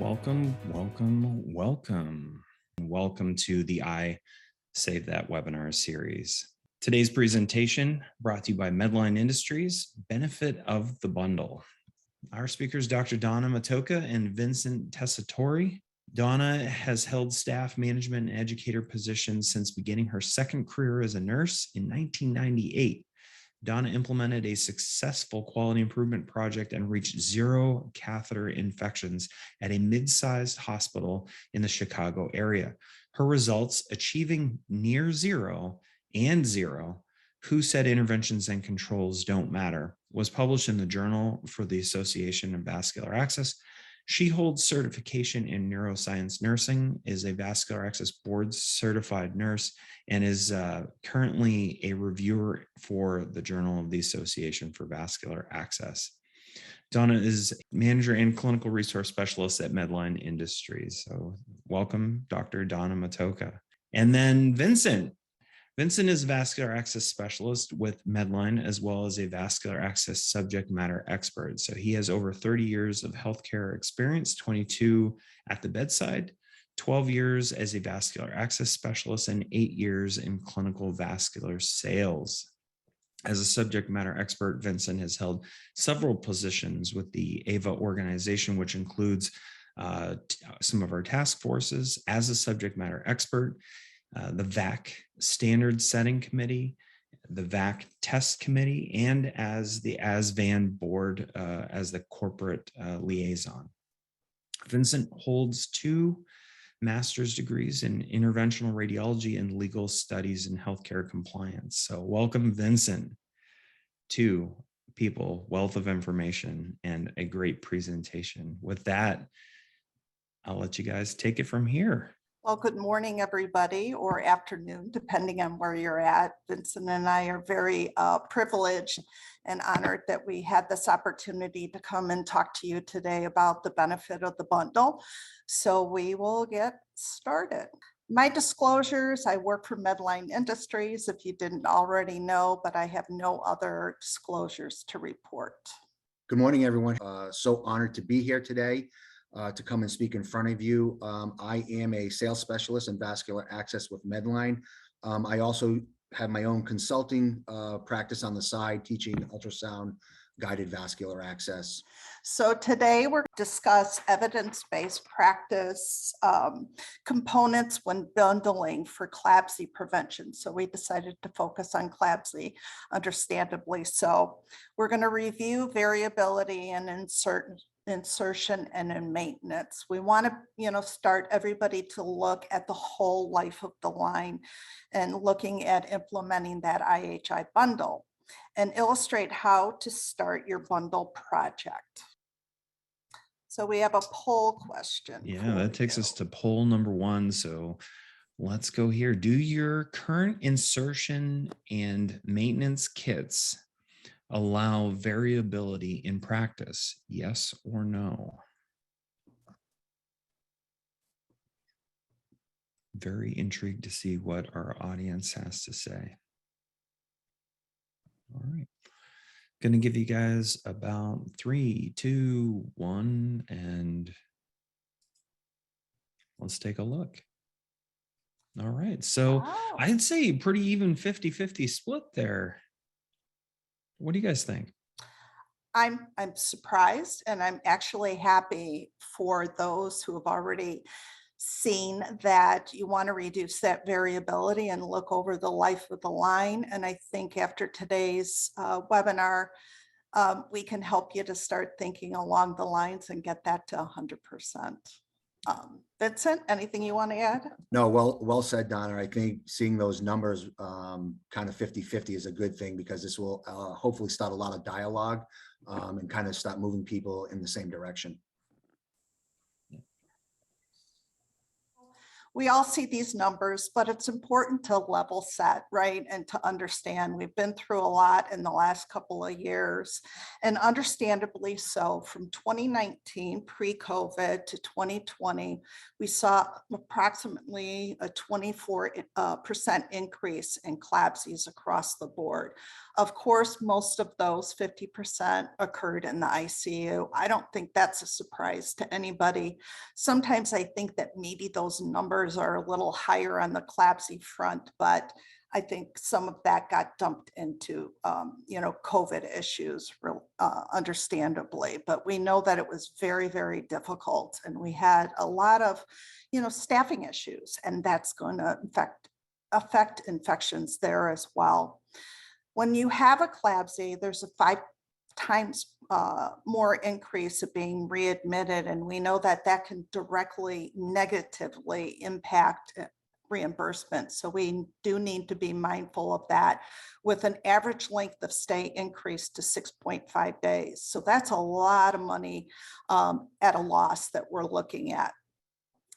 Welcome to the I Save That webinar series. Today's presentation brought to you by Medline Industries, Benefit of the Bundle. Our speakers, Dr. Donna Matocha and Vincent Tessitore. Donna has held staff management and educator positions since beginning her second career as a nurse in 1998. Donna implemented a successful quality improvement project and reached 0 catheter infections at a mid-sized hospital in the Chicago area. Her results, achieving near zero and zero, who said interventions and controls don't matter, was published in the Journal for the Association of Vascular Access. She holds certification in neuroscience nursing, is a vascular access board certified nurse, and is currently a reviewer for the Journal of the Association for Vascular Access. Donna is manager and clinical resource specialist at Medline Industries. So welcome, Dr. Donna Matocha. And then Vincent. Vincent is a vascular access specialist with Medline, as well as a vascular access subject matter expert. So he has over 30 years of healthcare experience, 22 at the bedside, 12 years as a vascular access specialist, and 8 years in clinical vascular sales. As a subject matter expert, Vincent has held several positions with the AVA organization, which includes some of our task forces. As a subject matter expert, the VAC Standard Setting Committee, the VAC Test Committee, and as the ASVAN board as the corporate liaison. Vincent holds 2 master's degrees in interventional radiology and legal studies in healthcare compliance. So welcome, Vincent. 2 people, wealth of information, and a great presentation. With that, I'll let you guys take it from here. Well, good morning, everybody, or afternoon, depending on where you're at. Vincent and I are very privileged and honored that we had this opportunity to come and talk to you today about the benefit of the bundle. So we will get started. My disclosures: I work for Medline Industries, if you didn't already know, but I have no other disclosures to report. Good morning, everyone. So honored to be here today. To come and speak in front of you. I am a sales specialist in vascular access with Medline. I also have my own consulting practice on the side, teaching ultrasound guided vascular access. So today we're going to discuss evidence-based practice components when bundling for CLABSI prevention. So we decided to focus on CLABSI, understandably so. We're going to review variability and insertion and in maintenance. We want to, start everybody to look at the whole life of the line and looking at implementing that IHI bundle and illustrate how to start your bundle project. So we have a poll question. Yeah, that takes us to poll number 1. So let's go here. Do your current insertion and maintenance kits allow variability in practice? Yes or no? Very intrigued to see what our audience has to say. All right. Going to give you guys about 3, 2, 1, and let's take a look. All right. So Wow. I'd say pretty even 50-50 split there. What do you guys think? I'm surprised, and I'm actually happy for those who have already seen that you want to reduce that variability and look over the life of the line. And I think after today's webinar, we can help you to start thinking along the lines and get that to 100%. Vincent, anything you want to add? No, well said, Donna. I think seeing those numbers kind of 50-50 is a good thing, because this will hopefully start a lot of dialogue and kind of start moving people in the same direction. we all see these numbers, but it's important to level set, right? And to understand we've been through a lot in the last couple of years, and understandably so. From 2019 pre-COVID to 2020, we saw approximately a 24% increase in CLABSIs across the board. Of course, most of those 50% occurred in the ICU. I don't think that's a surprise to anybody. Sometimes I think that maybe those numbers are a little higher on the CLABSI front, but I think some of that got dumped into, COVID issues, understandably. But we know that it was very, very difficult, and we had a lot of, staffing issues, and that's going to affect infections there as well. When you have a CLABSI, there's a 5 times more increase of being readmitted, and we know that that can directly negatively impact reimbursement. So we do need to be mindful of that, with an average length of stay increased to 6.5 days. So that's a lot of money at a loss that we're looking at.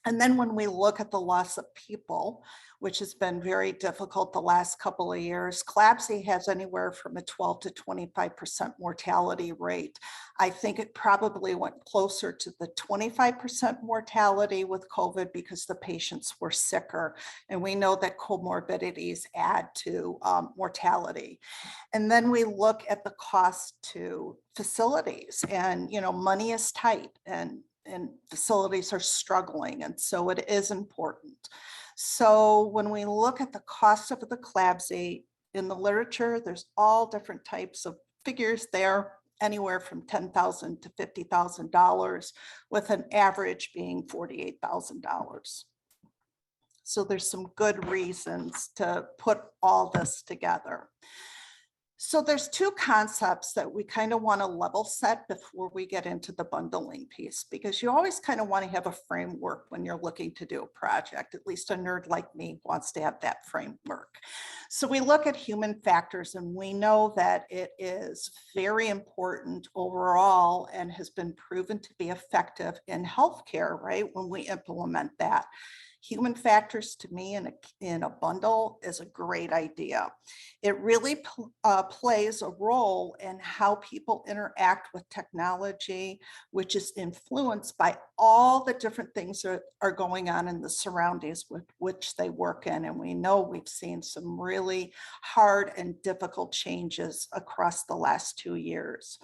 And then when we look at the loss of people, which has been very difficult the last couple of years, CLABSI has anywhere from a 12 to 25% mortality rate. I think it probably went closer to the 25% mortality with COVID because the patients were sicker. And we know that comorbidities add to mortality. And then we look at the cost to facilities, and money is tight, and facilities are struggling. And so it is important. So when we look at the cost of the CLABSI in the literature, there's all different types of figures there, anywhere from $10,000 to $50,000, with an average being $48,000. So there's some good reasons to put all this together. So there's 2 concepts that we kind of want to level set before we get into the bundling piece, because you always kind of want to have a framework when you're looking to do a project. At least a nerd like me wants to have that framework. So we look at human factors, and we know that it is very important overall and has been proven to be effective in healthcare, right? When we implement that. Human factors, to me, in a bundle is a great idea. It really plays a role in how people interact with technology, which is influenced by all the different things that are going on in the surroundings with which they work in. And we know we've seen some really hard and difficult changes across the last 2 years.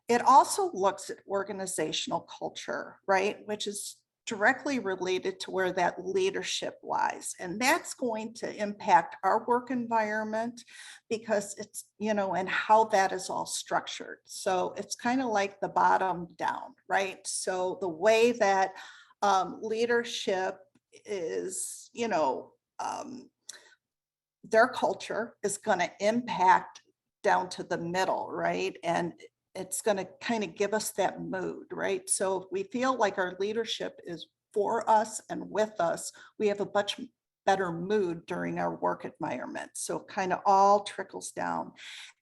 It also looks at organizational culture, right? Which is directly related to where that leadership lies. And that's going to impact our work environment, because it's, and how that is all structured. So it's kind of like the bottom down, right? So the way that leadership is, their culture is going to impact down to the middle, right? And it's going to kind of give us that mood, right? So if we feel like our leadership is for us and with us, we have a much better mood during our work environment. So it kind of all trickles down.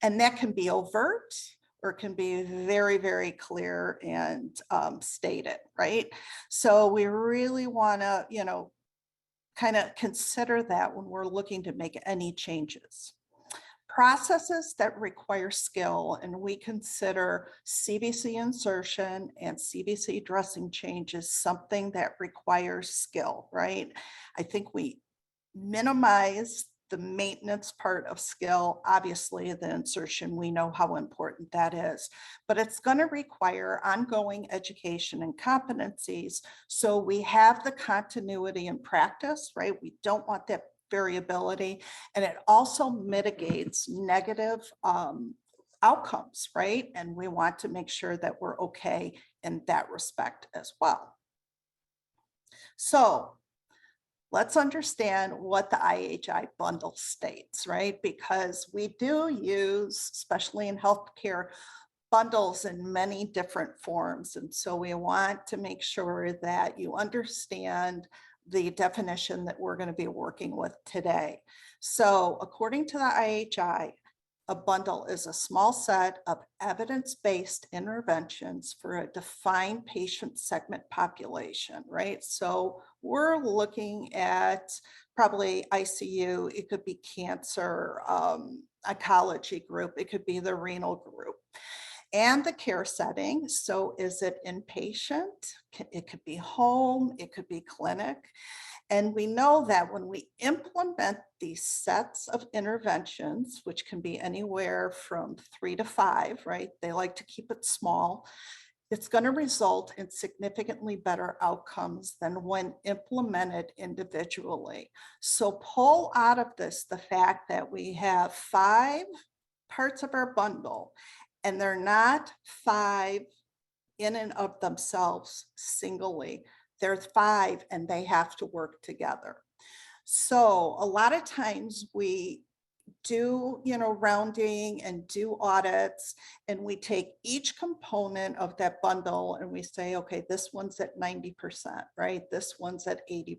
And that can be overt, or it can be very, very clear and stated, right? So we really want to, kind of consider that when we're looking to make any changes. Processes that require skill, and we consider CVC insertion and CVC dressing changes something that requires skill, right? I think we minimize the maintenance part of skill. Obviously, the insertion, we know how important that is, but it's going to require ongoing education and competencies. So we have the continuity in practice, right? We don't want that variability, and it also mitigates negative outcomes, right? And we want to make sure that we're okay in that respect as well. So let's understand what the IHI bundle states, right? Because we do use, especially in healthcare, bundles in many different forms. And so we want to make sure that you understand the definition that we're going to be working with today. So according to the IHI, A bundle is a small set of evidence-based interventions for a defined patient segment population, right? So we're looking at probably ICU, it could be cancer, oncology group, it could be the renal group, and the care setting. So is it inpatient? It could be home, it could be clinic. And we know that when we implement these sets of interventions, which can be anywhere from 3 to 5, right? They like to keep it small. It's going to result in significantly better outcomes than when implemented individually. So pull out of this the fact that we have 5 parts of our bundle, and they're not 5 in and of themselves singly. There's 5 and they have to work together. So a lot of times we do, rounding and do audits, and we take each component of that bundle and we say, okay, this one's at 90%, right? This one's at 80%.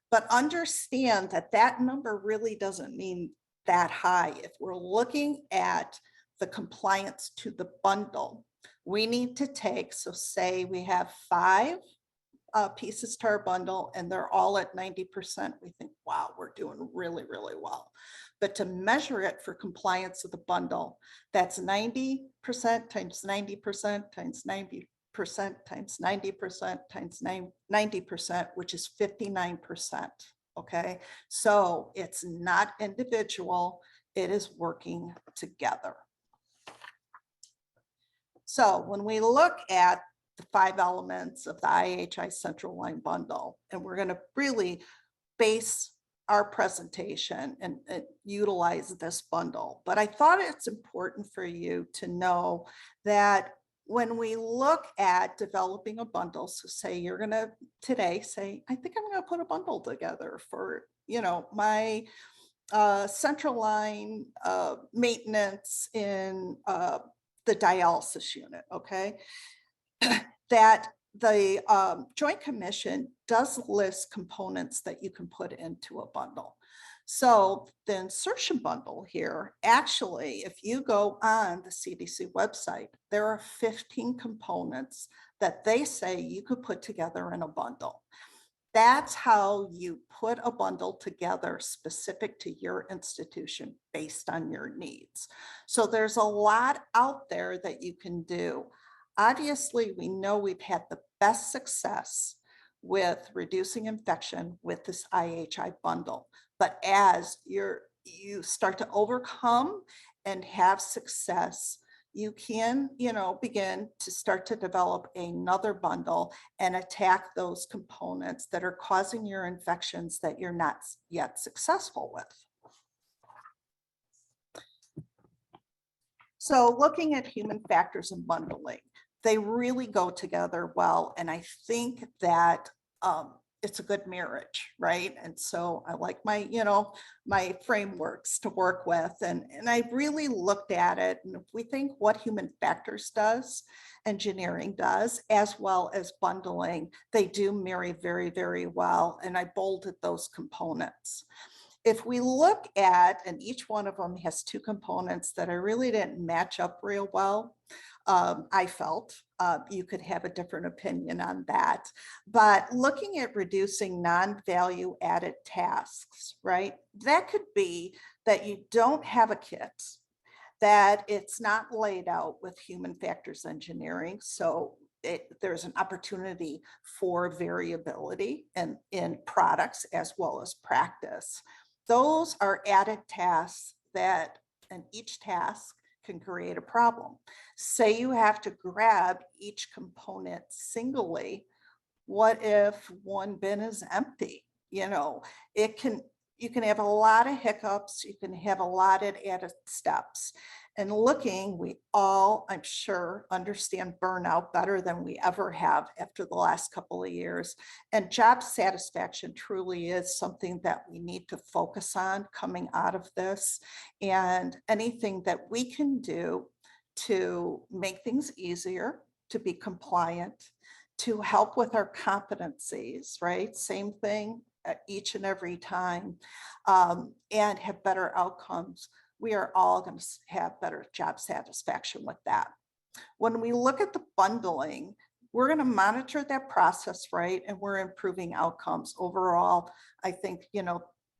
But understand that that number really doesn't mean that high. If we're looking at the compliance to the bundle, we need to take, so say we have 5 pieces to our bundle and they're all at 90%, we think, wow, we're doing really, really well. But to measure it for compliance of the bundle, that's 90% times 90% times 90% times 90% times 90%, which is 59%. Okay, so it's not individual, it is working together. So when we look at the 5 elements of the IHI Central Line Bundle, and we're going to really base our presentation and utilize this bundle. But I thought it's important for you to know that when we look at developing a bundle, so say you're going to today say, I think I'm going to put a bundle together for, my central line maintenance in the dialysis unit, okay? That the Joint Commission does list components that you can put into a bundle. So the insertion bundle here, actually, if you go on the CDC website, there are 15 components that they say you could put together in a bundle. That's how you put a bundle together specific to your institution based on your needs. So there's a lot out there that you can do. Obviously, we know we've had the best success with reducing infection with this IHI bundle. But as you start to overcome and have success, you can, begin to start to develop another bundle and attack those components that are causing your infections that you're not yet successful with. So looking at human factors and bundling, they really go together well. And I think that it's a good marriage, right? And so I like my, my frameworks to work with. And I really looked at it. And if we think what human factors does, engineering does, as well as bundling, they do marry very, very well. And I bolded those components. If we look at, and each one of them has 2 components that I really didn't match up real well, I felt you could have a different opinion on that. But looking at reducing non-value added tasks, right? That could be that you don't have a kit, that it's not laid out with human factors engineering. So there's an opportunity for variability in products as well as practice. Those are added tasks that, and each task can create a problem. Say you have to grab each component singly. What if one bin is empty? You can have a lot of hiccups. You can have a lot of added steps. And looking, we all, I'm sure, understand burnout better than we ever have after the last couple of years. And job satisfaction truly is something that we need to focus on coming out of this. And anything that we can do to make things easier, to be compliant, to help with our competencies, right? Same thing each and every time, and have better outcomes, we are all going to have better job satisfaction with that. When we look at the bundling, we're going to monitor that process, right? And we're improving outcomes overall. I think,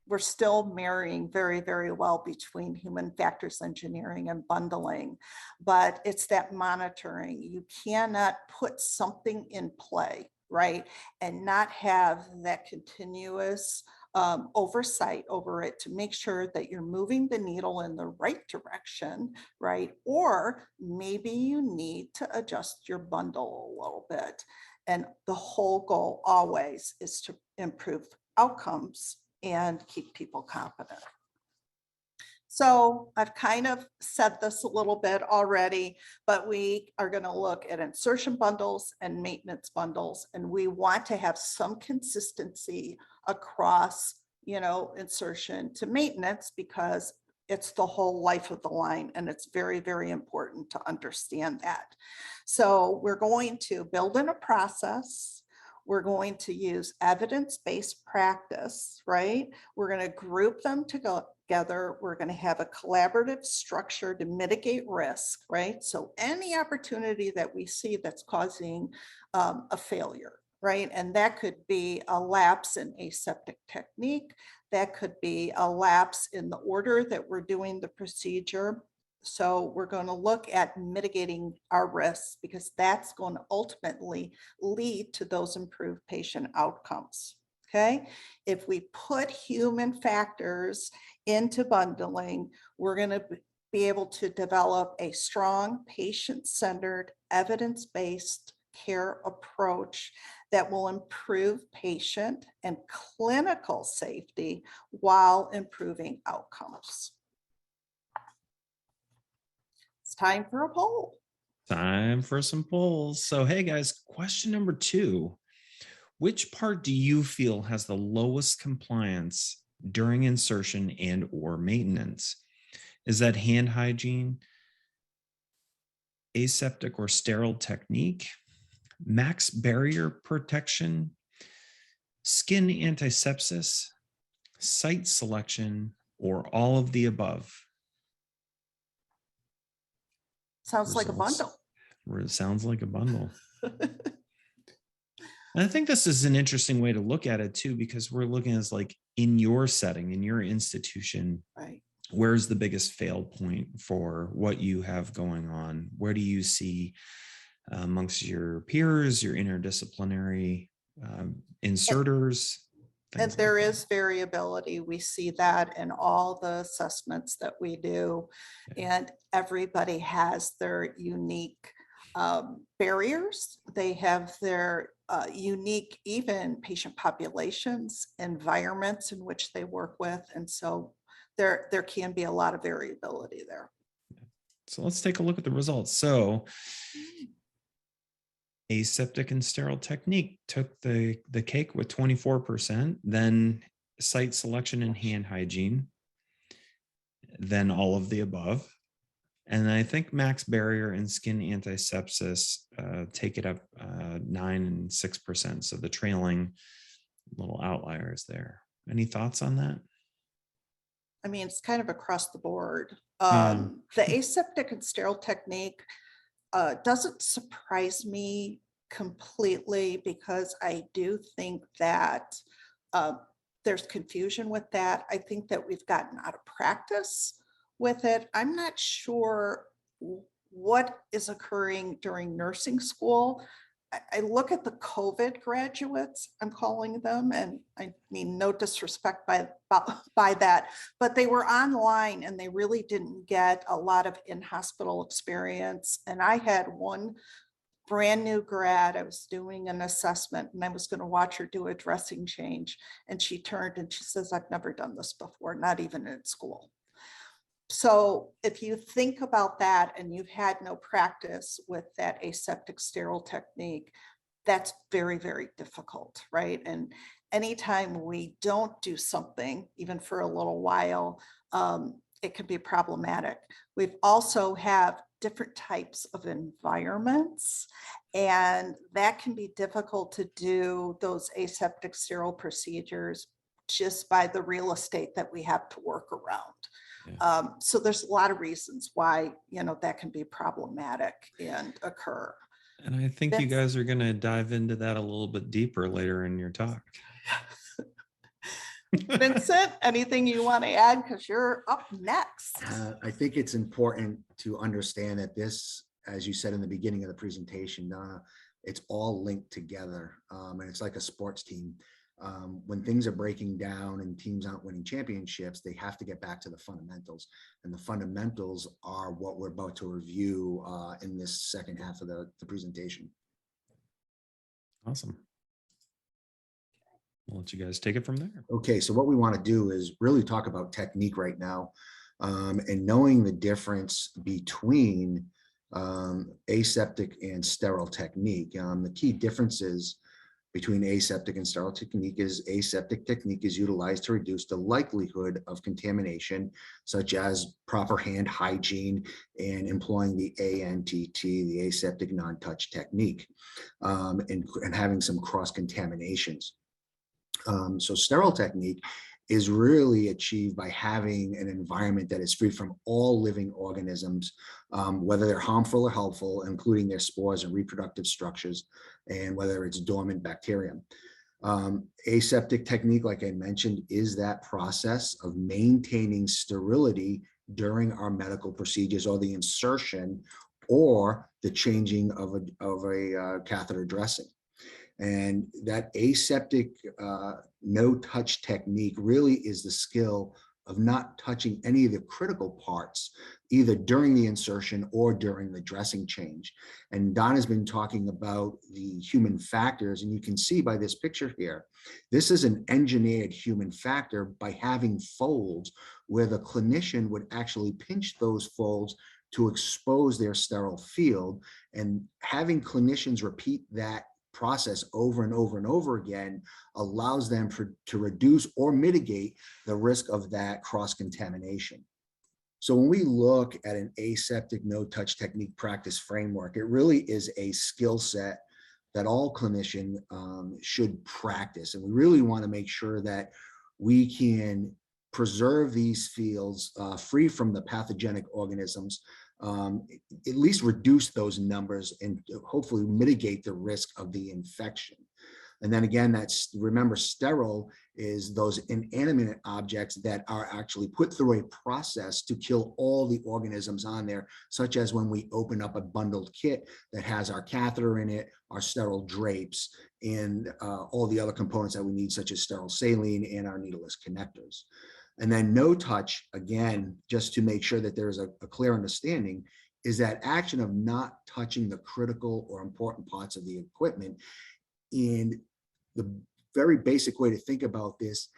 we're still marrying very, very well between human factors engineering and bundling, but it's that monitoring. You cannot put something in play, right, and not have that continuous oversight over it to make sure that you're moving the needle in the right direction, right? Or maybe you need to adjust your bundle a little bit. And the whole goal always is to improve outcomes and keep people competent. So I've kind of said this a little bit already, but we are going to look at insertion bundles and maintenance bundles, and we want to have some consistency across, insertion to maintenance, because it's the whole life of the line, and it's very, very important to understand that. So we're going to build in a process. We're going to use evidence-based practice, right? We're going to group them together. We're going to have a collaborative structure to mitigate risk, right? So any opportunity that we see that's causing a failure, right? And that could be a lapse in aseptic technique. That could be a lapse in the order that we're doing the procedure. So we're going to look at mitigating our risks, because that's going to ultimately lead to those improved patient outcomes. Okay. If we put human factors into bundling, we're going to be able to develop a strong patient-centered, evidence-based care approach that will improve patient and clinical safety while improving outcomes. It's time for a poll. Time for some polls. So, hey guys, question number 2. Which part do you feel has the lowest compliance during insertion and or maintenance? Is that hand hygiene, aseptic or sterile technique, max barrier protection, skin antisepsis, site selection, or all of the above? Sounds like a bundle. It sounds like a bundle. And I think this is an interesting way to look at it too, because we're looking at like in your setting, in your institution, right? Where's the biggest fail point for what you have going on? Where do you see amongst your peers, your interdisciplinary inserters? And there is variability. We see that in all the assessments that we do, and everybody has their unique barriers. They have their unique, even patient populations, environments in which they work with. And so there can be a lot of variability there. So let's take a look at the results. So aseptic and sterile technique took the cake with 24%, then site selection and hand hygiene, then all of the above. And I think max barrier and skin antisepsis take it up 9 and 6%. So the trailing little outliers there. Any thoughts on that? I mean, it's kind of across the board. Yeah. The aseptic and sterile technique doesn't surprise me completely, because I do think that there's confusion with that. I think that we've gotten out of practice with it. I'm not sure what is occurring during nursing school. I look at the COVID graduates, I'm calling them, and I mean no disrespect by that, but they were online and they really didn't get a lot of in-hospital experience. And I had one brand new grad, I was doing an assessment and I was going to watch her do a dressing change. And she turned and she says, I've never done this before, not even in school. So if you think about that and you've had no practice with that aseptic sterile technique, that's very, very difficult, right? And anytime we don't do something, even for a little while, it can be problematic. We've also have different types of environments, and that can be difficult to do those aseptic sterile procedures just by the real estate that we have to work around. Yeah. So there's a lot of reasons why, that can be problematic and occur. And I think you That's- guys are going to dive into that a little bit deeper later in your talk. Vincent, anything you want to add? Because you're up next. I think it's important to understand that this, as you said in the beginning of the presentation, Donna, it's all linked together, and it's like a sports team. When things are breaking down and teams aren't winning championships, they have to get back to the fundamentals. And the fundamentals are what we're about to review in this second half of the presentation. Awesome. I'll let you guys take it from there. Okay, so what we want to do is really talk about technique right now, and knowing the difference between aseptic and sterile technique. The key differences between aseptic and sterile technique is aseptic technique is utilized to reduce the likelihood of contamination, such as proper hand hygiene and employing the ANTT, the aseptic non-touch technique, and having some cross-contaminations. So sterile technique is really achieved by having an environment that is free from all living organisms, whether they're harmful or helpful, including their spores and reproductive structures, and whether it's dormant bacterium. Aseptic technique, like I mentioned, is that process of maintaining sterility during our medical procedures or the insertion or the changing of a catheter dressing. And that aseptic no-touch technique really is the skill of not touching any of the critical parts, either during the insertion or during the dressing change. And Donna's been talking about the human factors, and you can see by this picture here, this is an engineered human factor by having folds where the clinician would actually pinch those folds to expose their sterile field, and having clinicians repeat that process over and over and over again allows them to reduce or mitigate the risk of that cross-contamination. So when we look at an aseptic no-touch technique practice framework, it really is a skill set that all clinicians should practice. And we really want to make sure that we can preserve these fields free from the pathogenic organisms, at least reduce those numbers and hopefully mitigate the risk of the infection. And then again, remember, sterile is those inanimate objects that are actually put through a process to kill all the organisms on there, such as when we open up a bundled kit that has our catheter in it, our sterile drapes, and all the other components that we need, such as sterile saline and our needleless connectors. And then no touch, again, just to make sure that there's a clear understanding, is that action of not touching the critical or important parts of the equipment. And the very basic way to think about this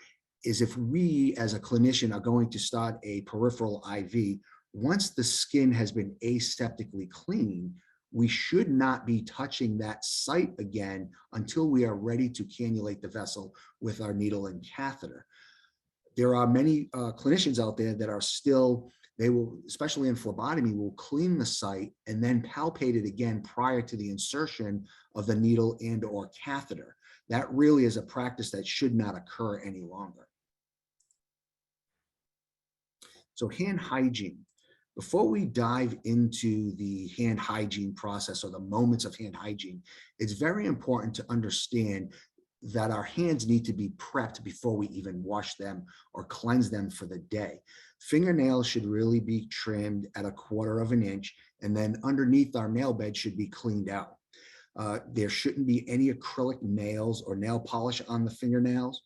is if we as a clinician are going to start a peripheral IV, once the skin has been aseptically cleaned, we should not be touching that site again until we are ready to cannulate the vessel with our needle and catheter. There are many clinicians out there that are still, they will, especially in phlebotomy, will clean the site and then palpate it again prior to the insertion of the needle and or catheter. That really is a practice that should not occur any longer. So hand hygiene. Before we dive into the hand hygiene process or the moments of hand hygiene, it's very important to understand that our hands need to be prepped before we even wash them or cleanse them for the day. Fingernails should really be trimmed at 1/4 inch, and then underneath our nail bed should be cleaned out. There shouldn't be any acrylic nails or nail polish on the fingernails.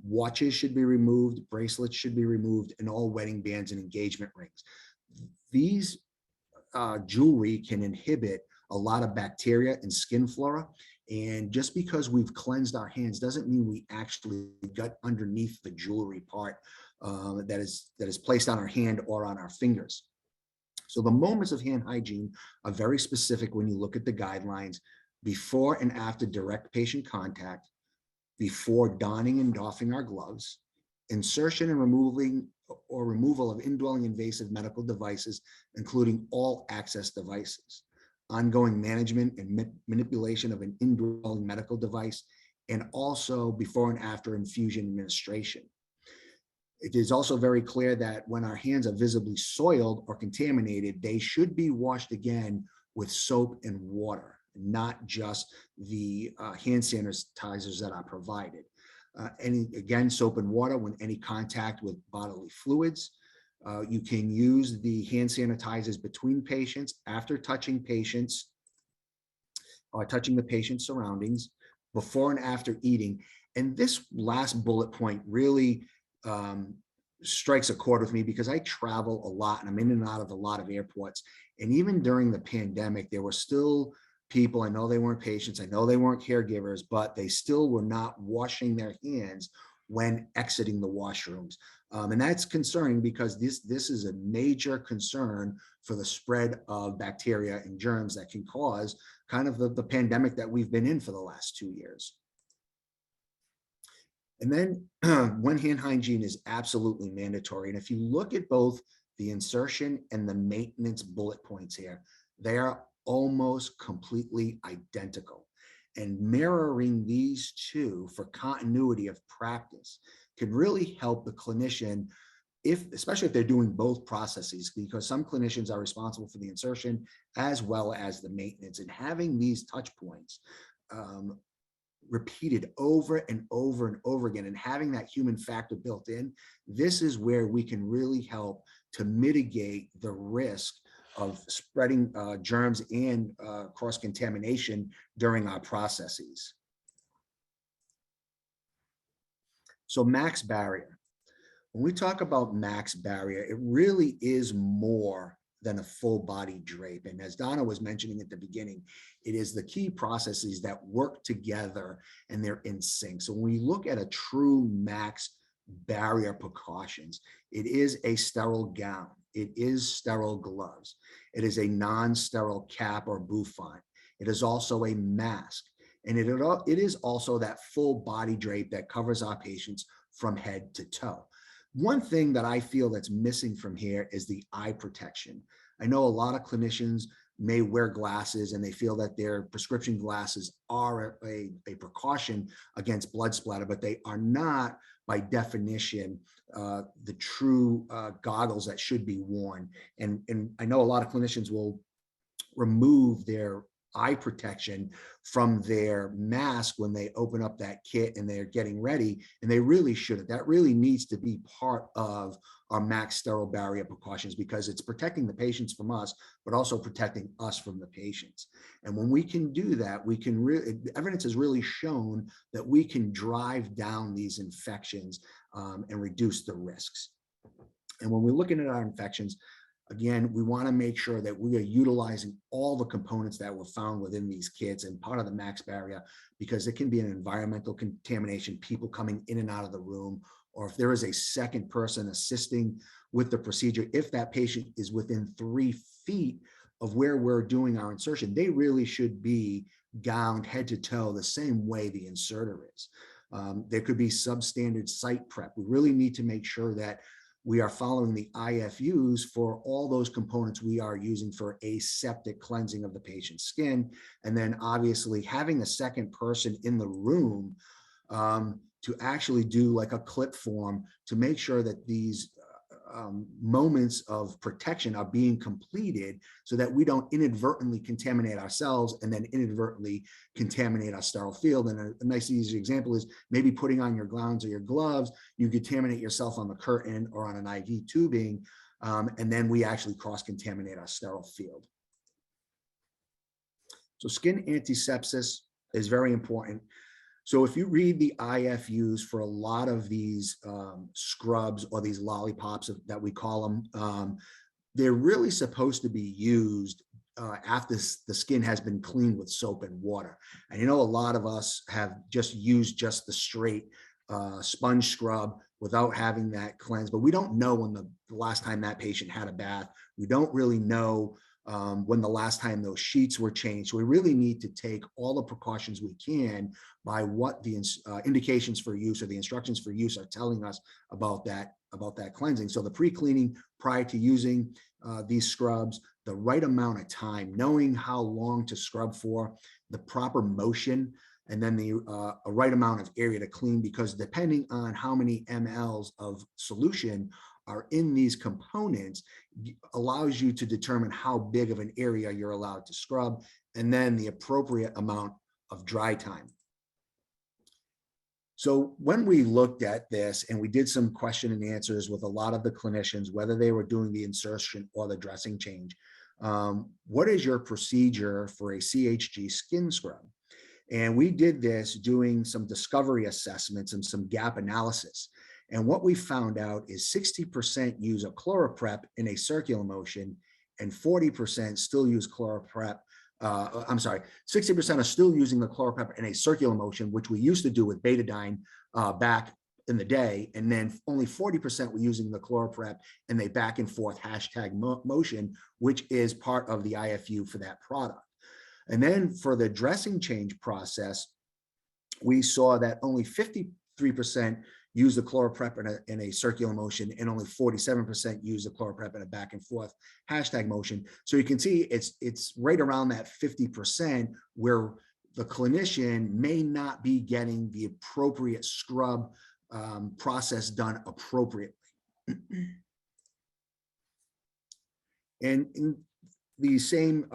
Watches should be removed, bracelets should be removed, and all wedding bands and engagement rings. These jewelry can inhibit a lot of bacteria and skin flora. And just because we've cleansed our hands doesn't mean we actually got underneath the jewelry part that is placed on our hand or on our fingers. So the moments of hand hygiene are very specific when you look at the guidelines: before and after direct patient contact, before donning and doffing our gloves, insertion and removal of indwelling invasive medical devices, including all access devices, ongoing management and manipulation of an indwelling medical device, and also before and after infusion administration. It is also very clear that when our hands are visibly soiled or contaminated, they should be washed again with soap and water, not just the hand sanitizers that are provided. Again, soap and water when any contact with bodily fluids. You can use the hand sanitizers between patients, after touching patients, or touching the patient's surroundings, before and after eating. And this last bullet point really strikes a chord with me because I travel a lot and I'm in and out of a lot of airports. And even during the pandemic, there were still people, I know they weren't patients, I know they weren't caregivers, but they still were not washing their hands when exiting the washrooms. And that's concerning because this is a major concern for the spread of bacteria and germs that can cause kind of the pandemic that we've been in for the last 2 years. And then when hand hygiene is absolutely mandatory. And if you look at both the insertion and the maintenance bullet points here, they are almost completely identical. And mirroring these two for continuity of practice can really help the clinician, especially if they're doing both processes, because some clinicians are responsible for the insertion as well as the maintenance. And having these touch points repeated over and over and over again, and having that human factor built in, this is where we can really help to mitigate the risk of spreading germs and cross-contamination during our processes. So max barrier. When we talk about max barrier, it really is more than a full body drape. And as Donna was mentioning at the beginning, it is the key processes that work together and they're in sync. So when we look at a true max barrier precautions, it is a sterile gown. It is sterile gloves. It is a non-sterile cap or bouffant. It is also a mask. And it is also that full body drape that covers our patients from head to toe. One thing that I feel that's missing from here is the eye protection. I know a lot of clinicians may wear glasses and they feel that their prescription glasses are a precaution against blood splatter, but they are not by definition the true goggles that should be worn. And I know a lot of clinicians will remove their eye protection from their mask when they open up that kit and they're getting ready, and they really shouldn't. That really needs to be part of our max sterile barrier precautions because it's protecting the patients from us, but also protecting us from the patients. And when we can do that, we can really, evidence has really shown that we can drive down these infections and reduce the risks. And when we're looking at our infections, again, we want to make sure that we are utilizing all the components that were found within these kits and part of the max barrier, because it can be an environmental contamination, people coming in and out of the room, or if there is a second person assisting with the procedure, if that patient is within 3 feet of where we're doing our insertion, they really should be gowned head to toe the same way the inserter is. There could be substandard site prep. We really need to make sure that we are following the IFUs for all those components we are using for aseptic cleansing of the patient's skin. And then obviously having a second person in the room to actually do like a clip form to make sure that these moments of protection are being completed so that we don't inadvertently contaminate ourselves and then inadvertently contaminate our sterile field. And a nice easy example is maybe putting on your gowns or your gloves, you contaminate yourself on the curtain or on an IV tubing, and then we actually cross-contaminate our sterile field. So skin antisepsis is very important. So if you read the IFUs for a lot of these scrubs or these lollipops that we call them, they're really supposed to be used after the skin has been cleaned with soap and water. And you know, a lot of us have just used just the straight sponge scrub without having that cleanse, but we don't know when the last time that patient had a bath. We don't really know when the last time those sheets were changed. So we really need to take all the precautions we can by what the indications for use or the instructions for use are telling us about that cleansing. So the pre-cleaning prior to using these scrubs, the right amount of time, knowing how long to scrub for, the proper motion. and then the a right amount of area to clean, because depending on how many mLs of solution are in these components allows you to determine how big of an area you're allowed to scrub, and then the appropriate amount of dry time. So when we looked at this and we did some question and answers with a lot of the clinicians, whether they were doing the insertion or the dressing change, what is your procedure for a CHG skin scrub? And we did this doing some discovery assessments and some gap analysis. And what we found out is 60% use a ChloraPrep in a circular motion and 40% still use ChloraPrep. 60% are still using the ChloraPrep in a circular motion, which we used to do with betadine back in the day. And then only 40% were using the ChloraPrep in a back and forth motion, which is part of the IFU for that product. And then for the dressing change process, we saw that only 53% use the ChloraPrep in a circular motion, and only 47% use the ChloraPrep in a back and forth motion. So you can see it's right around that 50% where the clinician may not be getting the appropriate scrub process done appropriately. And in the same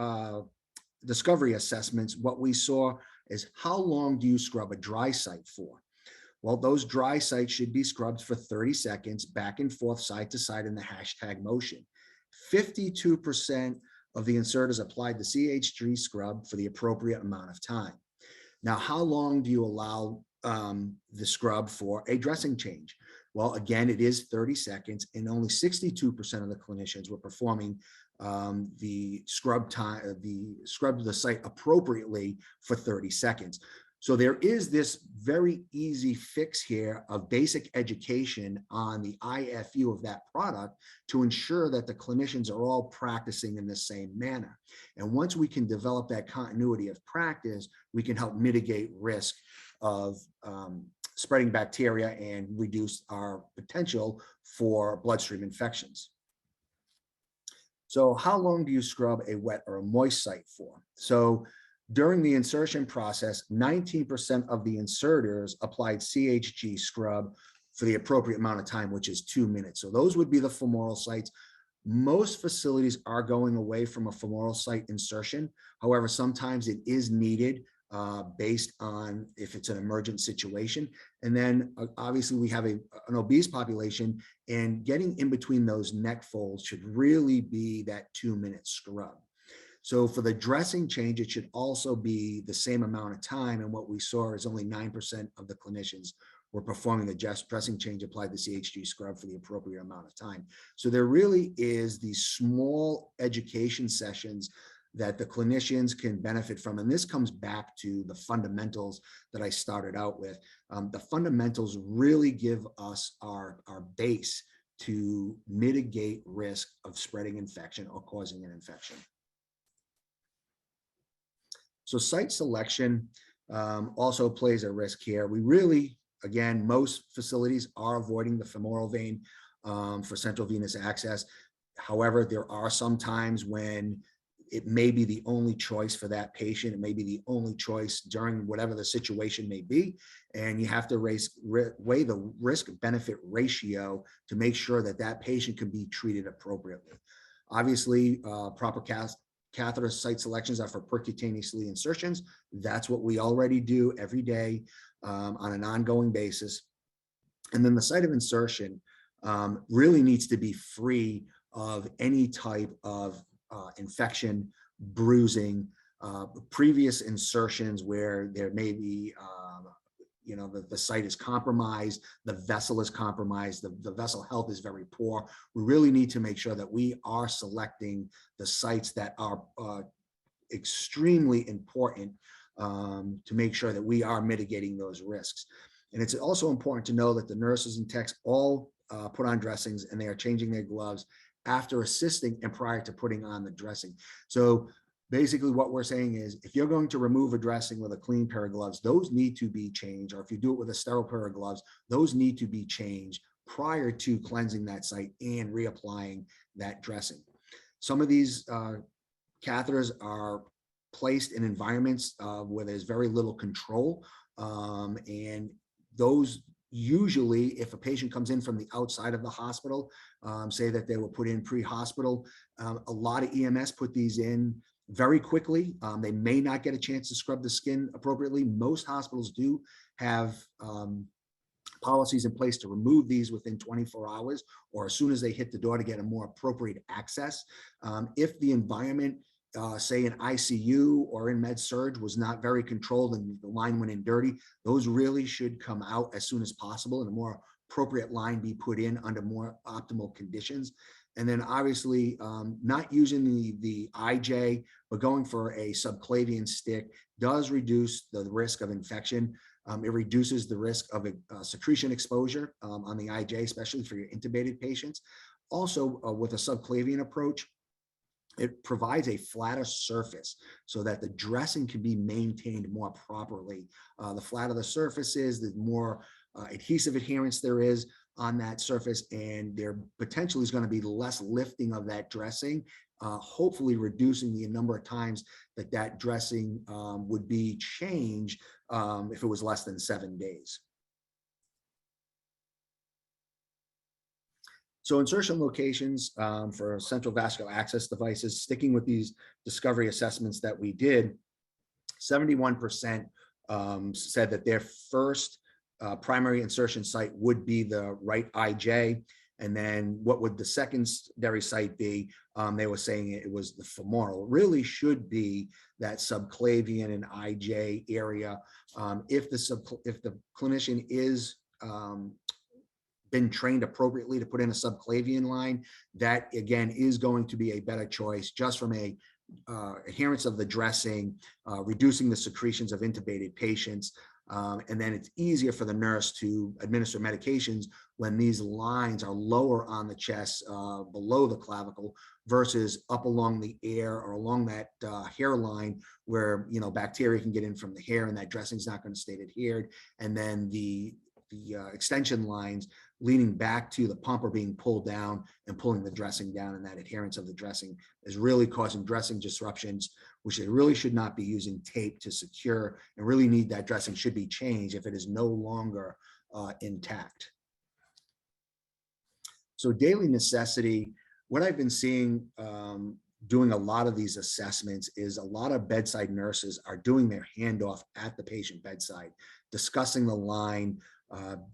discovery assessments, what we saw is how long do you scrub a dry site for? Well, those dry sites should be scrubbed for 30 seconds, back and forth, side to side in the motion. 52% of the inserters applied the CHG scrub for the appropriate amount of time. Now, how long do you allow the scrub for a dressing change? Well, again, it is 30 seconds, and only 62% of the clinicians were performing the scrub the site appropriately for 30 seconds. So there is this very easy fix here of basic education on the IFU of that product to ensure that the clinicians are all practicing in the same manner. And once we can develop that continuity of practice, we can help mitigate risk of spreading bacteria and reduce our potential for bloodstream infections. So how long do you scrub a wet or a moist site for? So during the insertion process, 19% of the inserters applied CHG scrub for the appropriate amount of time, which is 2 minutes. So those would be the femoral sites. Most facilities are going away from a femoral site insertion. However, sometimes it is needed based on if it's an emergent situation. And then obviously we have an obese population, and getting in between those neck folds should really be that 2-minute scrub. So for the dressing change, it should also be the same amount of time. And what we saw is only 9% of the clinicians were performing the dressing change applied the CHG scrub for the appropriate amount of time. So there really is these small education sessions that the clinicians can benefit from. And this comes back to the fundamentals that I started out with. The fundamentals really give us our base to mitigate risk of spreading infection or causing an infection. So site selection also plays a risk here. We really, again, most facilities are avoiding the femoral vein for central venous access. However, there are some times when it may be the only choice for that patient. It may be the only choice during whatever the situation may be. And you have to weigh the risk-benefit ratio to make sure that that patient can be treated appropriately. Obviously, proper catheter site selections are for percutaneously insertions. That's what we already do every day on an ongoing basis. And then the site of insertion really needs to be free of any type of infection, bruising, previous insertions where there may be, the site is compromised, the vessel is compromised, the vessel health is very poor. We really need to make sure that we are selecting the sites that are extremely important to make sure that we are mitigating those risks. And it's also important to know that the nurses and techs all put on dressings, and they are changing their gloves after assisting and prior to putting on the dressing. So basically what we're saying is, if you're going to remove a dressing with a clean pair of gloves, those need to be changed. Or if you do it with a sterile pair of gloves, those need to be changed prior to cleansing that site and reapplying that dressing. Some of these catheters are placed in environments where there's very little control. And those usually, if a patient comes in from the outside of the hospital, say that they were put in pre-hospital, a lot of EMS put these in very quickly. They may not get a chance to scrub the skin appropriately. Most hospitals do have policies in place to remove these within 24 hours or as soon as they hit the door to get a more appropriate access. If the environment, say in ICU or in med surg, was not very controlled and the line went in dirty, those really should come out as soon as possible and a more appropriate line be put in under more optimal conditions. And then obviously not using the IJ, but going for a subclavian stick does reduce the risk of infection. It reduces the risk of secretion exposure on the IJ, especially for your intubated patients. Also, with a subclavian approach, it provides a flatter surface so that the dressing can be maintained more properly. The flatter the surface is, the more adhesive adherence there is on that surface, and there potentially is going to be less lifting of that dressing, hopefully reducing the number of times that that dressing would be changed if it was less than 7 days. So insertion locations for central vascular access devices, sticking with these discovery assessments that we did, 71% said that their first primary insertion site would be the right IJ. And then what would the secondary site be? They were saying it was the femoral. It really should be that subclavian and IJ area. If the clinician is been trained appropriately to put in a subclavian line, that again is going to be a better choice just from a adherence of the dressing, reducing the secretions of intubated patients. And then it's easier for the nurse to administer medications when these lines are lower on the chest, below the clavicle, versus up along the ear or along that hairline where, you know, bacteria can get in from the hair and that dressing is not going to stay adhered. And then the extension lines leaning back to the pump are being pulled down and pulling the dressing down, and that adherence of the dressing is really causing dressing disruptions, which they really should not be using tape to secure, and really need that dressing should be changed if it is no longer intact. So daily necessity, what I've been seeing doing a lot of these assessments is a lot of bedside nurses are doing their handoff at the patient bedside, discussing the line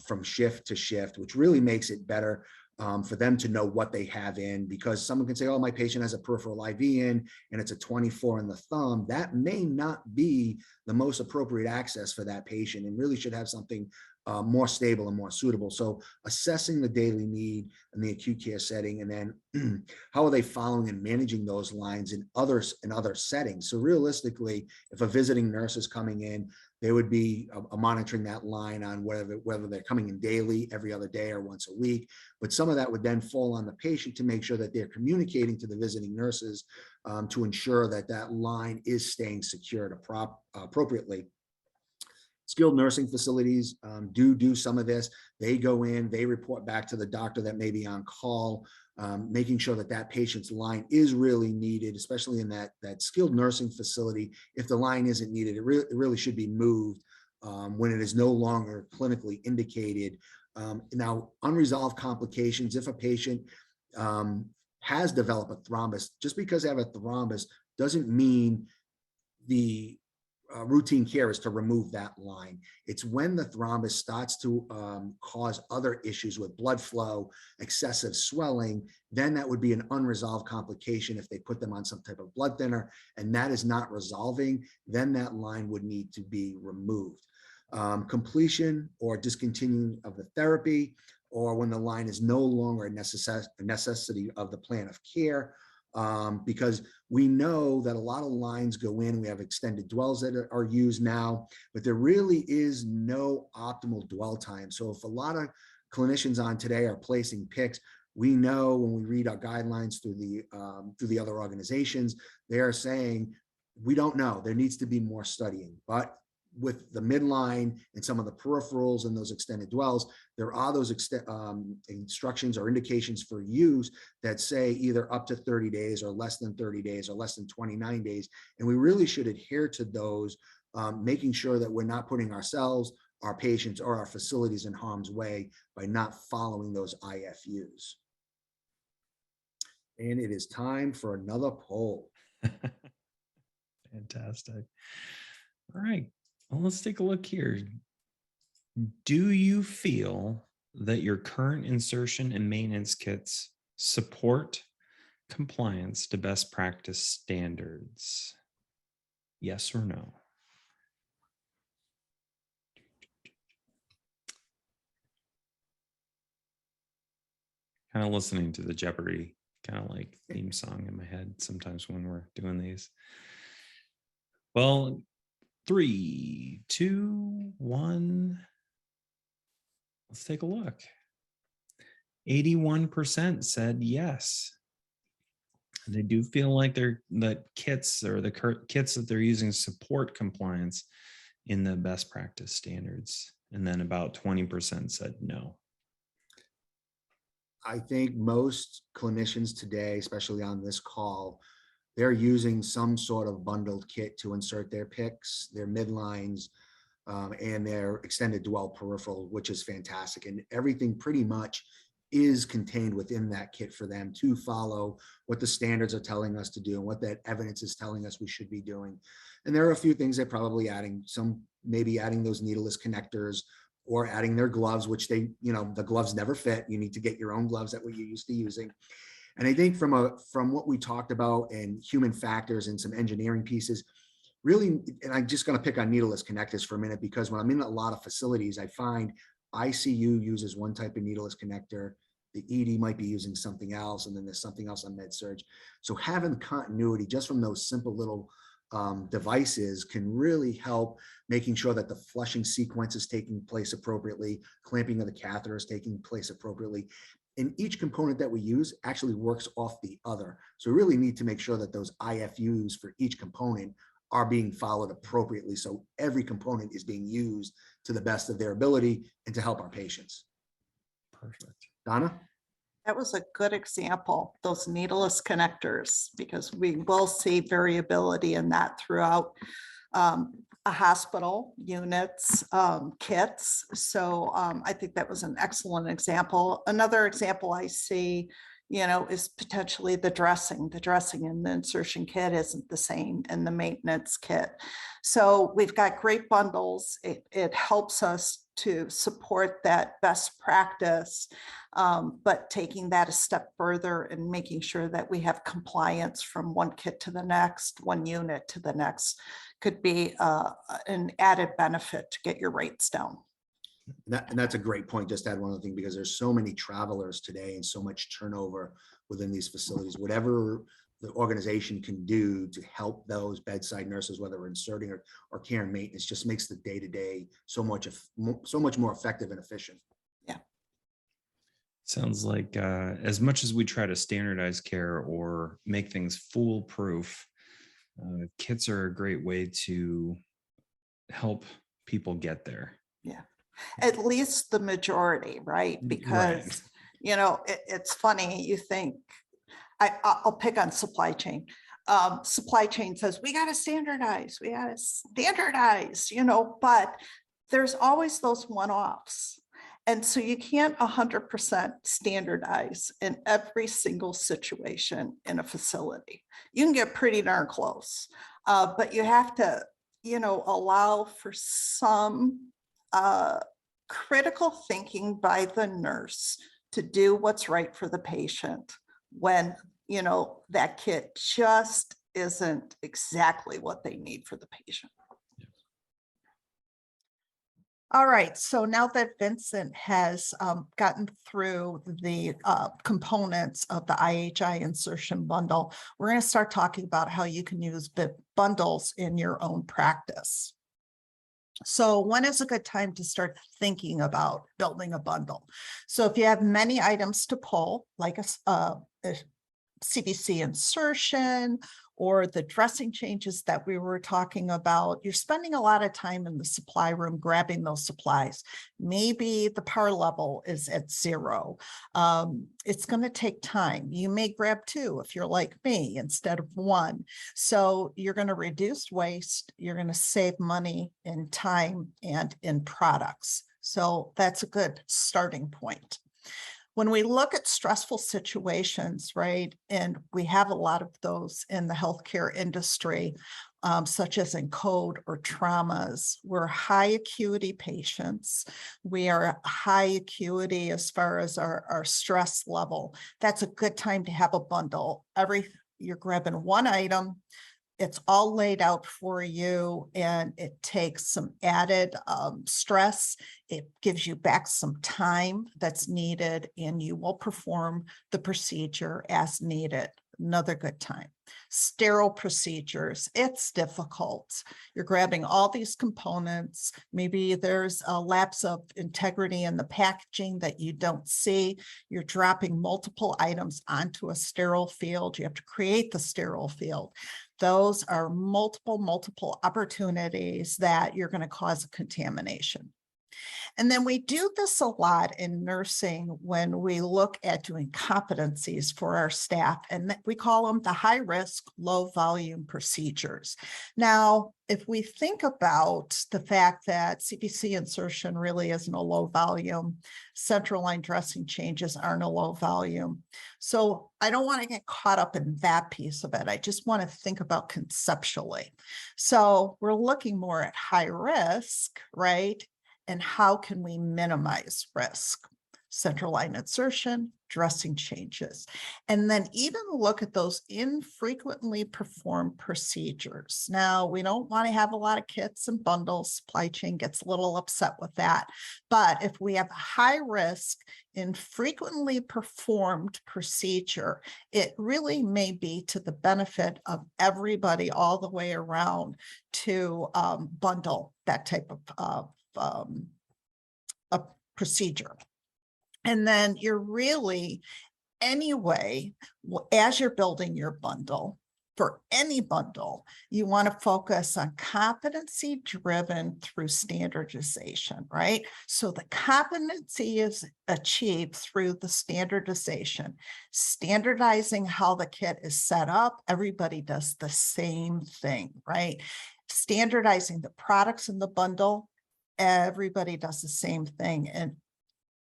from shift to shift, which really makes it better for them to know what they have in, because someone can say, oh, my patient has a peripheral IV in and it's a 24 in the thumb. That may not be the most appropriate access for that patient and really should have something more stable and more suitable. So assessing the daily need in the acute care setting, and then how are they following and managing those lines in other settings. So realistically, if a visiting nurse is coming in, they would be monitoring that line on whether they're coming in daily, every other day, or once a week. But some of that would then fall on the patient to make sure that they're communicating to the visiting nurses to ensure that that line is staying secured appropriately. Skilled nursing facilities do some of this. They go in, they report back to the doctor that may be on call, making sure that that patient's line is really needed, especially in that skilled nursing facility. If the line isn't needed, it really should be moved when it is no longer clinically indicated. Now, unresolved complications, if a patient has developed a thrombus, just because they have a thrombus doesn't mean the routine care is to remove that line. It's when the thrombus starts to cause other issues with blood flow, excessive swelling, then that would be an unresolved complication if they put them on some type of blood thinner and that is not resolving, then that line would need to be removed. Completion or discontinuing of the therapy, or when the line is no longer a necessity of the plan of care. Because we know that a lot of lines go in, we have extended dwells that are used now, but there really is no optimal dwell time. So if a lot of clinicians on today are placing PICCs, we know when we read our guidelines through the other organizations, they are saying, we don't know, there needs to be more studying. But with the midline and some of the peripherals and those extended dwells, there are those instructions or indications for use that say either up to 30 days or less than 30 days or less than 29 days. And we really should adhere to those, making sure that we're not putting ourselves, our patients, or our facilities in harm's way by not following those IFUs. And it is time for another poll. Fantastic. All right. Well, let's take a look here. Do you feel that your current insertion and maintenance kits support compliance to best practice standards? Yes or no? Kind of listening to the Jeopardy kind of like theme song in my head sometimes when we're doing these. Well, 3, 2, 1. Let's take a look. 81% said yes. They do feel like the kits or the kits that they're using support compliance in the best practice standards. And then about 20% said no. I think most clinicians today, especially on this call, they're using some sort of bundled kit to insert their PICs, their midlines, and their extended dwell peripheral, which is fantastic. And everything pretty much is contained within that kit for them to follow what the standards are telling us to do and what that evidence is telling us we should be doing. And there are a few things they're probably adding, maybe adding those needleless connectors or adding their gloves, which the gloves never fit. You need to get your own gloves that you're used to using. And I think from what we talked about and human factors and some engineering pieces, really, and I'm just going to pick on needleless connectors for a minute, because when I'm in a lot of facilities, I find ICU uses one type of needleless connector, the ED might be using something else, and then there's something else on med surg. So having continuity just from those simple little devices can really help making sure that the flushing sequence is taking place appropriately, clamping of the catheter is taking place appropriately. And each component that we use actually works off the other. So we really need to make sure that those IFUs for each component are being followed appropriately. So every component is being used to the best of their ability and to help our patients. Perfect. Donna? That was a good example, those needleless connectors, because we will see variability in that throughout a hospital, units, kits. So I think that was an excellent example. Another example I see, is potentially the dressing. The dressing in the insertion kit isn't the same in the maintenance kit. So we've got great bundles. It helps us to support that best practice, but taking that a step further and making sure that we have compliance from one kit to the next, one unit to the next, could be an added benefit to get your rates down. And that's a great point. Just to add one other thing, because there's so many travelers today and so much turnover within these facilities. Whatever the organization can do to help those bedside nurses, whether we're inserting or care and maintenance, just makes the day-to-day so much more effective and efficient. Yeah. Sounds like as much as we try to standardize care or make things foolproof, kits are a great way to help people get there. Yeah. At least the majority, right? Because, it's funny, you think, I'll pick on supply chain. Supply chain says, we got to standardize, but there's always those one-offs. And so you can't 100% standardize in every single situation in a facility. You can get pretty darn close, but you have to, allow for some critical thinking by the nurse to do what's right for the patient when, that kit just isn't exactly what they need for the patient. All right, so now that Vincent has gotten through the components of the IHI Insertion Bundle, we're going to start talking about how you can use the bundles in your own practice. So when is a good time to start thinking about building a bundle? So if you have many items to pull, like CVC insertion or the dressing changes that we were talking about, you're spending a lot of time in the supply room grabbing those supplies. Maybe the par level is at 0. It's going to take time. You may grab 2 if you're like me instead of 1. So you're going to reduce waste. You're going to save money in time and in products. So that's a good starting point. When we look at stressful situations, right, and we have a lot of those in the healthcare industry, such as in code or traumas, we're high acuity patients. We are high acuity as far as our stress level. That's a good time to have a bundle. You're grabbing one item. It's all laid out for you, and it takes some added stress. It gives you back some time that's needed, and you will perform the procedure as needed. Another good time. Sterile procedures, it's difficult. You're grabbing all these components. Maybe there's a lapse of integrity in the packaging that you don't see. You're dropping multiple items onto a sterile field. You have to create the sterile field. Those are multiple opportunities that you're going to cause a contamination. And then we do this a lot in nursing when we look at doing competencies for our staff, and we call them the high risk, low volume procedures. Now, if we think about the fact that CVC insertion really isn't a low volume, central line dressing changes aren't a low volume. So I don't want to get caught up in that piece of it. I just want to think about conceptually. So we're looking more at high risk, right? And how can we minimize risk? Central line insertion, dressing changes, and then even look at those infrequently performed procedures. Now, we don't want to have a lot of kits and bundles. Supply chain gets a little upset with that. But if we have a high risk, infrequently performed procedure, it really may be to the benefit of everybody all the way around to bundle that type of a procedure. And then you're really, anyway, as you're building your bundle, for any bundle, you want to focus on competency driven through standardization, right? So the competency is achieved through the standardization, standardizing how the kit is set up. Everybody does the same thing, right? Standardizing the products in the bundle. Everybody does the same thing, and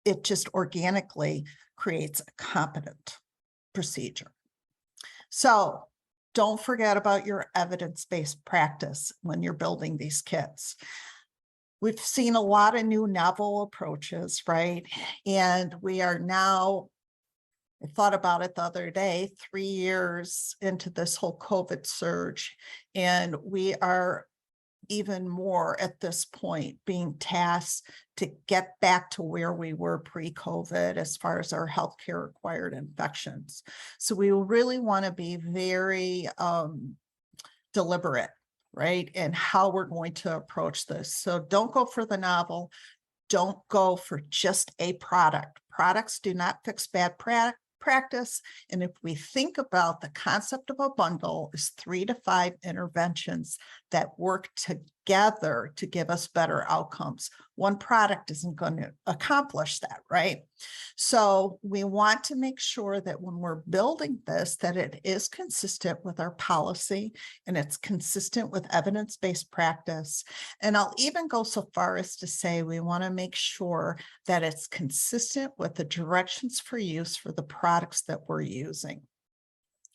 it just organically creates a competent procedure. So don't forget about your evidence-based practice when you're building these kits. We've seen a lot of new novel approaches, right? And we are now, I thought about it the other day, 3 years into this whole COVID surge, and we are even more at this point being tasked to get back to where we were pre-COVID as far as our healthcare acquired infections. So we really want to be very deliberate, right, in how we're going to approach this. So don't go for the novel. Don't go for just a product. Products do not fix bad practice. And if we think about the concept of a bundle is 3 to 5 interventions that work together to give us better outcomes. One product isn't going to accomplish that, right? So we want to make sure that when we're building this, that it is consistent with our policy and it's consistent with evidence-based practice. And I'll even go so far as to say we want to make sure that it's consistent with the directions for use for the products that we're using.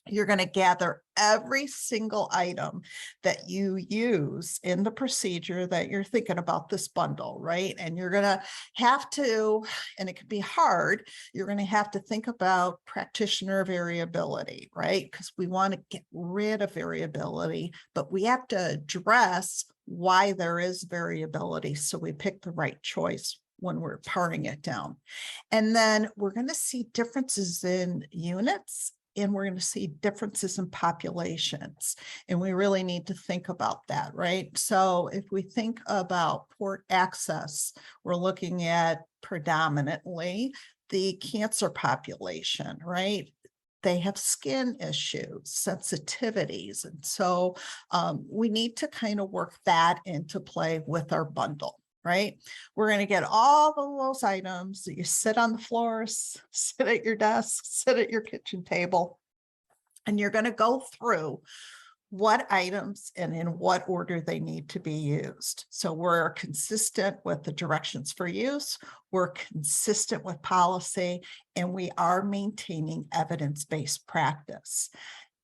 You're going to gather every single item that you use in the procedure that you're thinking about this bundle, right? And you're going to have to, and it can be hard, you're going to have to think about practitioner variability, right? Because we want to get rid of variability, but we have to address why there is variability so we pick the right choice when we're paring it down. And then we're going to see differences in units, and we're going to see differences in populations. And we really need to think about that, right? So if we think about port access, we're looking at predominantly the cancer population, right? they have skin issues, sensitivities. And so we need to kind of work that into play with our bundle, right? We're going to get all of those items that you sit on the floors, sit at your desk, sit at your kitchen table, and you're going to go through what items and in what order they need to be used. So we're consistent with the directions for use, we're consistent with policy, and we are maintaining evidence-based practice.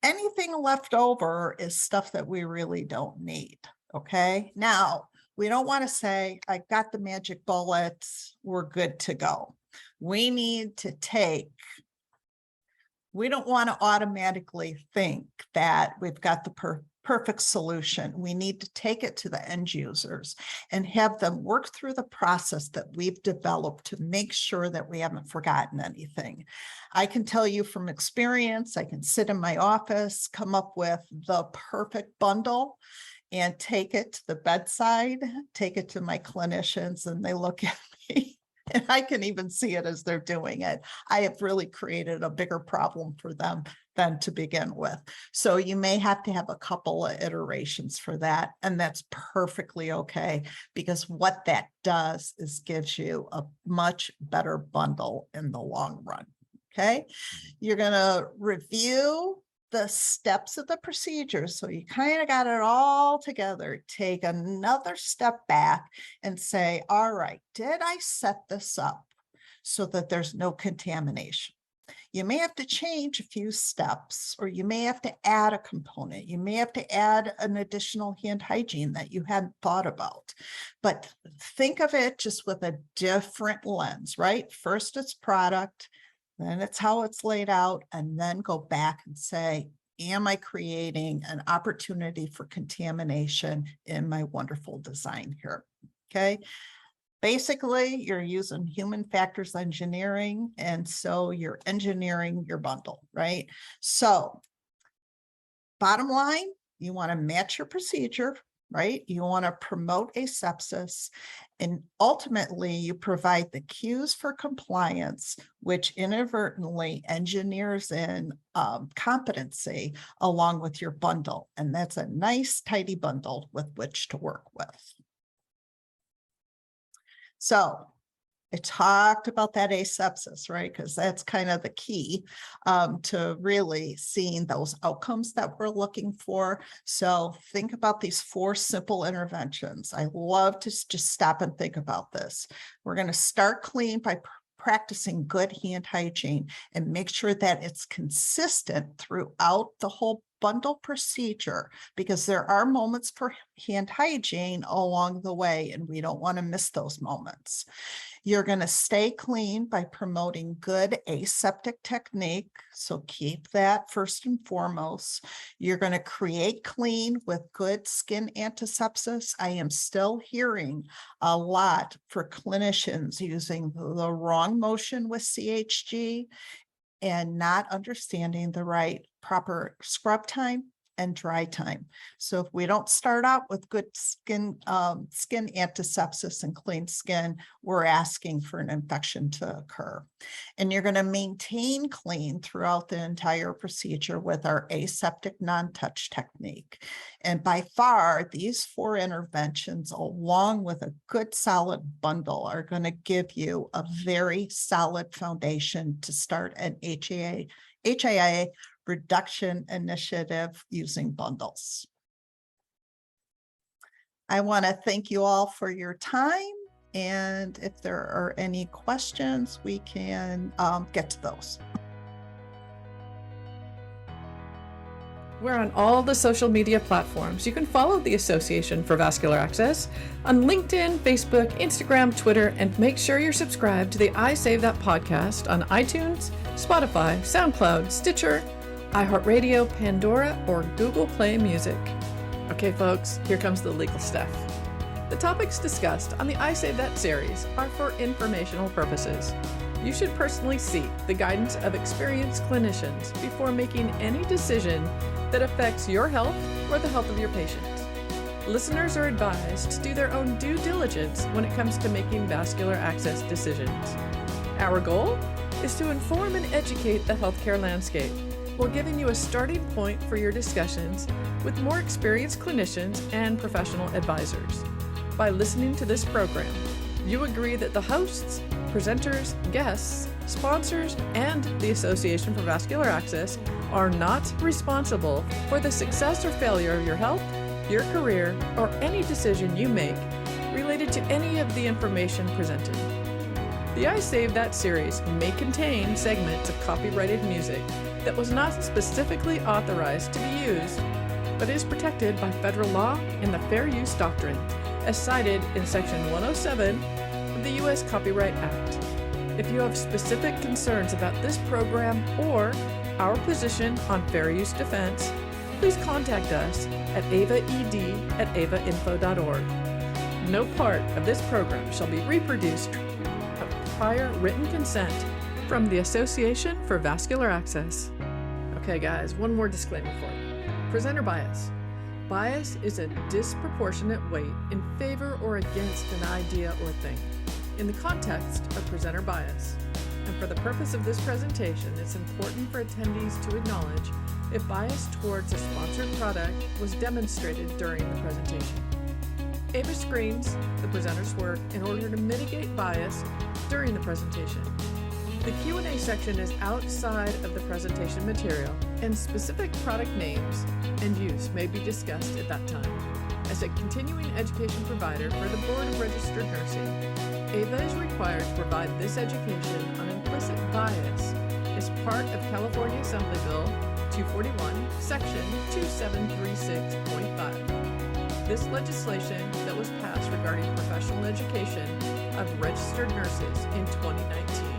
Anything left over is stuff that we really don't need, okay? Now, we don't want to say, I got the magic bullets, we're good to go. We need to we don't want to automatically think that we've got the perfect solution. We need to take it to the end users and have them work through the process that we've developed to make sure that we haven't forgotten anything. I can tell you from experience, I can sit in my office, come up with the perfect bundle and take it to the bedside, take it to my clinicians, and they look at me. And I can even see it as they're doing it. I have really created a bigger problem for them than to begin with. So you may have to have a couple of iterations for that. And that's perfectly okay, because what that does is gives you a much better bundle in the long run. Okay. You're going to review the steps of the procedure. So you kind of got it all together. Take another step back and say, all right, did I set this up so that there's no contamination? You may have to change a few steps, or you may have to add a component. You may have to add an additional hand hygiene that you hadn't thought about. But think of it just with a different lens, right? First it's product, then it's how it's laid out, and then go back and say, am I creating an opportunity for contamination in my wonderful design here? Okay. Basically, you're using human factors engineering, and so you're engineering your bundle, right? So bottom line, you want to match your procedure, right? You want to promote asepsis, and ultimately you provide the cues for compliance, which inadvertently engineers in competency along with your bundle. And that's a nice, tidy bundle with which to work with. So I talked about that asepsis, right? Because that's kind of the key to really seeing those outcomes that we're looking for. So think about these 4 simple interventions. I love to just stop and think about this. We're going to start clean by practicing good hand hygiene and make sure that it's consistent throughout the whole bundle procedure, because there are moments for hand hygiene along the way, and we don't want to miss those moments. You're going to stay clean by promoting good aseptic technique. So keep that first and foremost. You're going to create clean with good skin antisepsis. I am still hearing a lot for clinicians using the wrong motion with CHG and not understanding the right proper scrub time and dry time. So if we don't start out with good skin antisepsis and clean skin, we're asking for an infection to occur. And you're going to maintain clean throughout the entire procedure with our aseptic non-touch technique. And by far, these 4 interventions, along with a good solid bundle, are going to give you a very solid foundation to start an HII reduction initiative using bundles. I want to thank you all for your time, and if there are any questions, we can get to those. We're on all the social media platforms. You can follow the Association for Vascular Access on LinkedIn, Facebook, Instagram, Twitter, and make sure you're subscribed to the I Save That podcast on iTunes, Spotify, SoundCloud, Stitcher, iHeartRadio, Pandora, or Google Play Music. Okay, folks, here comes the legal stuff. The topics discussed on the I Save That series are for informational purposes. You should personally seek the guidance of experienced clinicians before making any decision that affects your health or the health of your patient. Listeners are advised to do their own due diligence when it comes to making vascular access decisions. Our goal is to inform and educate the healthcare landscape while giving you a starting point for your discussions with more experienced clinicians and professional advisors. By listening to this program, you agree that the hosts, presenters, guests, sponsors, and the Association for Vascular Access are not responsible for the success or failure of your health, your career, or any decision you make related to any of the information presented. The I Save That series may contain segments of copyrighted music that was not specifically authorized to be used, but is protected by federal law and the Fair Use Doctrine, as cited in Section 107 of the U.S. Copyright Act. If you have specific concerns about this program or our position on fair use defense, please contact us at avaed@avainfo.org. No part of this program shall be reproduced without prior written consent from the Association for Vascular Access. Okay guys, one more disclaimer for you. Presenter bias. Bias is a disproportionate weight in favor or against an idea or thing in the context of presenter bias. And for the purpose of this presentation, it's important for attendees to acknowledge if bias towards a sponsored product was demonstrated during the presentation. AVA screens the presenter's work in order to mitigate bias during the presentation. The Q&A section is outside of the presentation material, and specific product names and use may be discussed at that time. As a continuing education provider for the Board of Registered Nursing, AVA is required to provide this education on implicit bias as part of California Assembly Bill 241, Section 2736.5. This legislation that was passed regarding professional education of registered nurses in 2019.